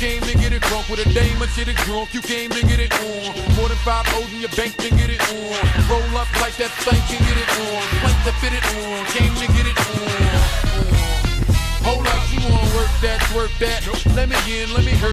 came to get it drunk with a dame or shit it drunk. You came to get it on. More than 5 O's in your bank to get it on. Roll up like that thing can get it on. Plank to fit it on. Came to get it on. Hold up, you wanna work that, twerk that. Let me in, let me hurt.